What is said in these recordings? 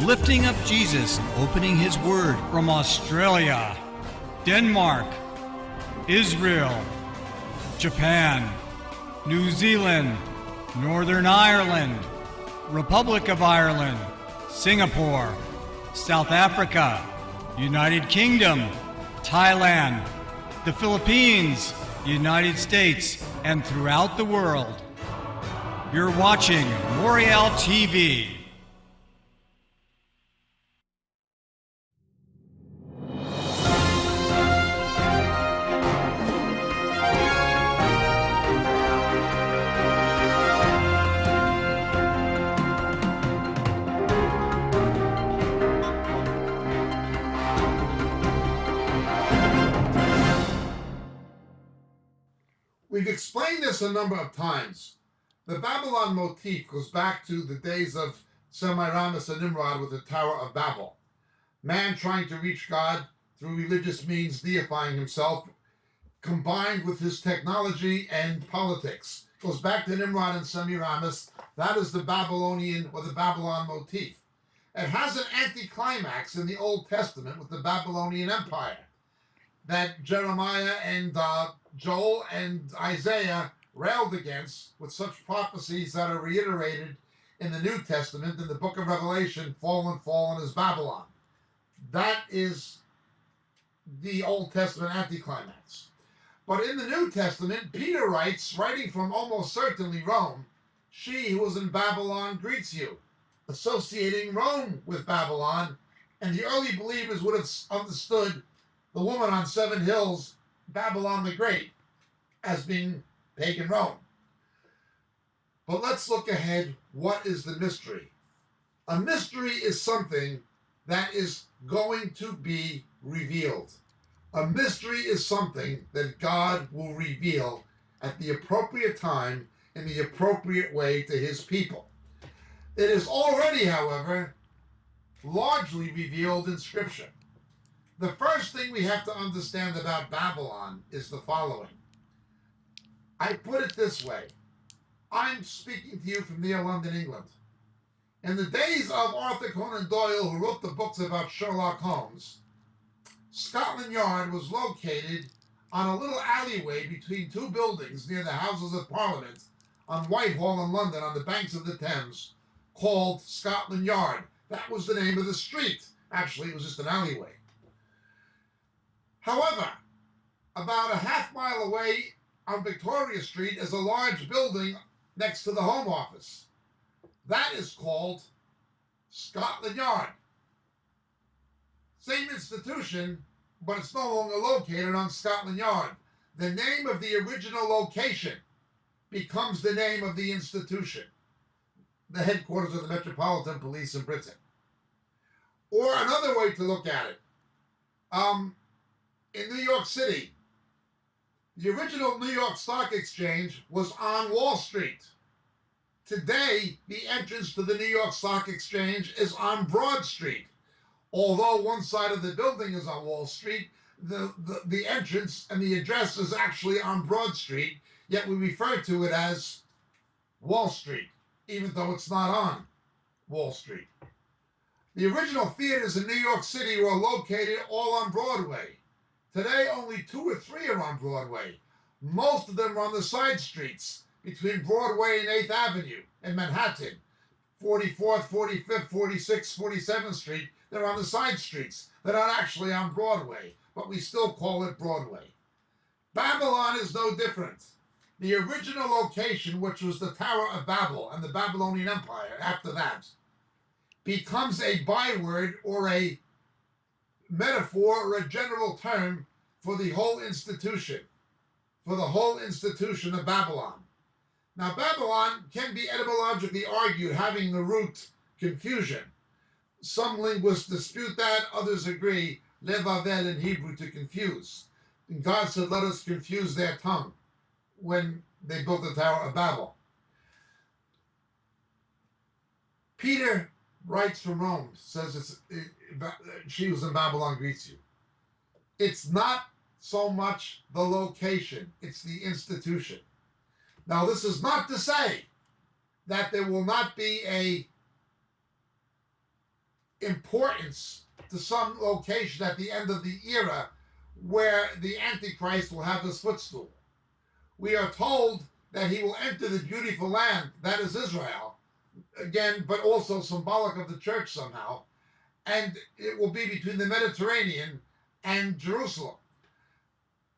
lifting up Jesus and opening his word from Australia, Denmark, Israel, Japan, New Zealand, Northern Ireland, Republic of Ireland, Singapore, South Africa, United Kingdom, Thailand, the Philippines, United States, and throughout the world. You're watching Moriel TV. We've explained this a number of times. The Babylon motif goes back to the days of Semiramis and Nimrod with the Tower of Babel. Man trying to reach God through religious means, deifying himself, combined with his technology and politics. Goes back to Nimrod and Semiramis. That is the Babylonian or the Babylon motif. It has an anticlimax in the Old Testament with the Babylonian Empire that Jeremiah and Joel and Isaiah railed against, with such prophecies that are reiterated in the New Testament in the book of Revelation. Fallen, fallen is Babylon. That is the Old Testament anticlimax. But in the New Testament, Peter writes, writing from almost certainly Rome, "She who is in Babylon greets you," associating Rome with Babylon, and the early believers would have understood the woman on 7 hills, Babylon the Great, as being pagan Rome. But let's look ahead. What is the mystery? A mystery is something that is going to be revealed. A mystery is something that God will reveal at the appropriate time in the appropriate way to his people. It is already, however, largely revealed in Scripture. The first thing we have to understand about Babylon is the following. I put it this way. I'm speaking to you from near London, England. In the days of Arthur Conan Doyle, who wrote the books about Sherlock Holmes, Scotland Yard was located on a little alleyway between 2 buildings near the Houses of Parliament on Whitehall in London on the banks of the Thames, called Scotland Yard. That was the name of the street. Actually, it was just an alleyway. However, about a half-mile away on Victoria Street is a large building next to the Home Office. That is called Scotland Yard. Same institution, but it's no longer located on Scotland Yard. The name of the original location becomes the name of the institution, the headquarters of the Metropolitan Police in Britain. Or another way to look at it, in New York City, the original New York Stock Exchange was on Wall Street. Today, the entrance to the New York Stock Exchange is on Broad Street. Although one side of the building is on Wall Street, the entrance and the address is actually on Broad Street, yet we refer to it as Wall Street, even though it's not on Wall Street. The original theaters in New York City were located all on Broadway. Today, only 2 or 3 are on Broadway. Most of them are on the side streets between Broadway and 8th Avenue in Manhattan. 44th, 45th, 46th, 47th Street, they're on the side streets. They're not actually on Broadway, but we still call it Broadway. Babylon is no different. The original location, which was the Tower of Babel and the Babylonian Empire after that, becomes a byword or a metaphor or a general term for the whole institution, of Babylon. Now, Babylon can be etymologically argued having the root confusion. Some linguists dispute that, others agree, levavel in Hebrew, to confuse. And God said, let us confuse their tongue when they built the Tower of Babel. Peter writes from Rome, says she who's in Babylon greets you. It's not so much the location, it's the institution. Now, this is not to say that there will not be a importance to some location at the end of the era where the Antichrist will have his footstool. We are told that he will enter the beautiful land, that is Israel, again, but also symbolic of the church somehow, and it will be between the Mediterranean and Jerusalem.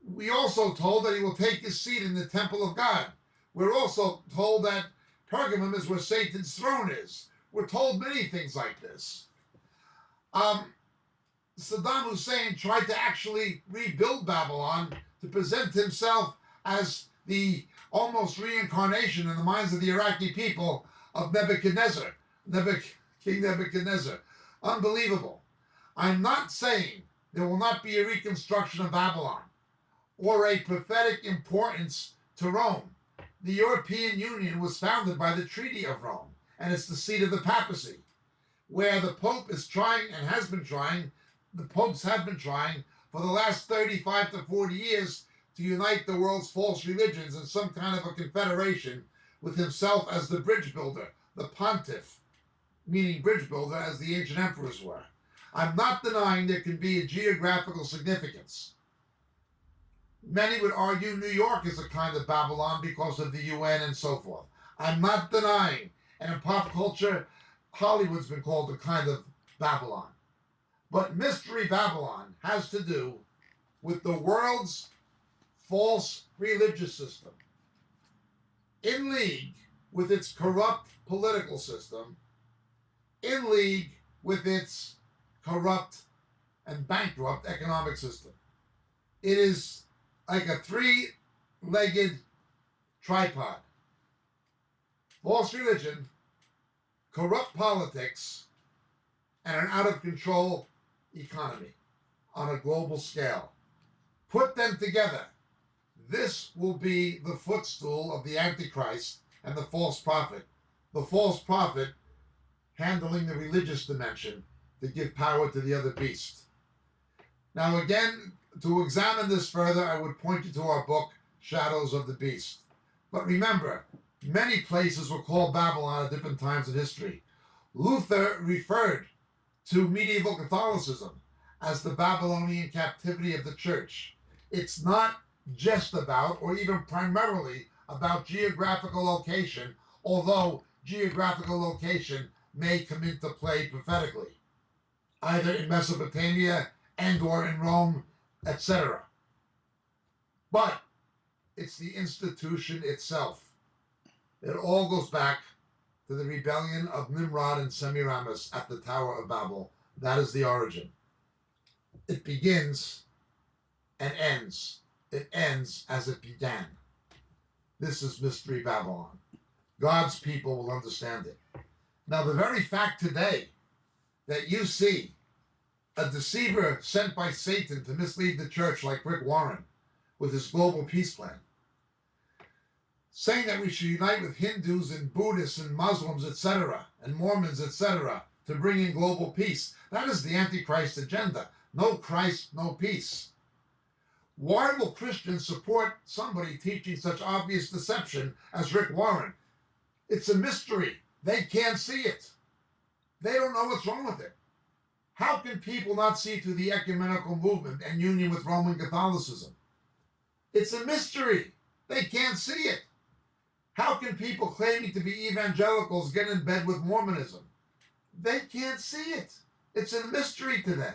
We also told that he will take his seat in the temple of God. We're also told that Pergamum is where Satan's throne is. We're told many things like this. Saddam Hussein tried to actually rebuild Babylon to present himself as the almost reincarnation in the minds of the Iraqi people of Nebuchadnezzar, King Nebuchadnezzar. Unbelievable. I'm not saying there will not be a reconstruction of Babylon or a prophetic importance to Rome. The European Union was founded by the Treaty of Rome, and it's the seat of the papacy, where the Pope is trying and has been trying, the popes have been trying for the last 35 to 40 years to unite the world's false religions in some kind of a confederation with himself as the bridge builder, the pontiff, meaning bridge builder as the ancient emperors were. I'm not denying there can be a geographical significance. Many would argue New York is a kind of Babylon because of the UN and so forth. I'm not denying, and in pop culture, Hollywood's been called a kind of Babylon. But Mystery Babylon has to do with the world's false religious system, in league with its corrupt political system, in league with its corrupt and bankrupt economic system. It is like a three-legged tripod. False religion, corrupt politics, and an out-of-control economy on a global scale. Put them together. This will be the footstool of the Antichrist and the false prophet. The false prophet handling the religious dimension to give power to the other beast. Now again, to examine this further, I would point you to our book, Shadows of the Beast. But remember, many places were called Babylon at different times in history. Luther referred to medieval Catholicism as the Babylonian captivity of the church. It's not just about, or even primarily about, geographical location, although geographical location may come into play prophetically, either in Mesopotamia and or in Rome, etc. But it's the institution itself. It all goes back to the rebellion of Nimrod and Semiramis at the Tower of Babel. That is the origin. It begins and ends. It ends as it began. This is Mystery Babylon. God's people will understand it. Now, the very fact today that you see a deceiver sent by Satan to mislead the church like Rick Warren with his global peace plan, saying that we should unite with Hindus and Buddhists and Muslims, etc., and Mormons, etc., to bring in global peace. That is the Antichrist agenda. No Christ, no peace. Why will Christians support somebody teaching such obvious deception as Rick Warren? It's a mystery. They can't see it. They don't know what's wrong with it. How can people not see through the ecumenical movement and union with Roman Catholicism? It's a mystery. They can't see it. How can people claiming to be evangelicals get in bed with Mormonism? They can't see it. It's a mystery to them.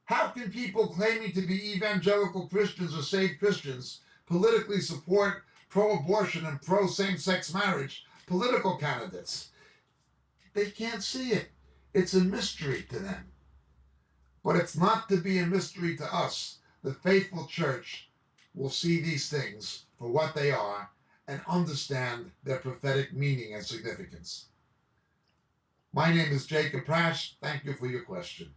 How can people claiming to be evangelical Christians or saved Christians politically support pro-abortion and pro-same-sex marriage political candidates? They can't see it. It's a mystery to them. But it's not to be a mystery to us. The faithful church will see these things for what they are and understand their prophetic meaning and significance. My name is Jacob Prasch. Thank you for your question.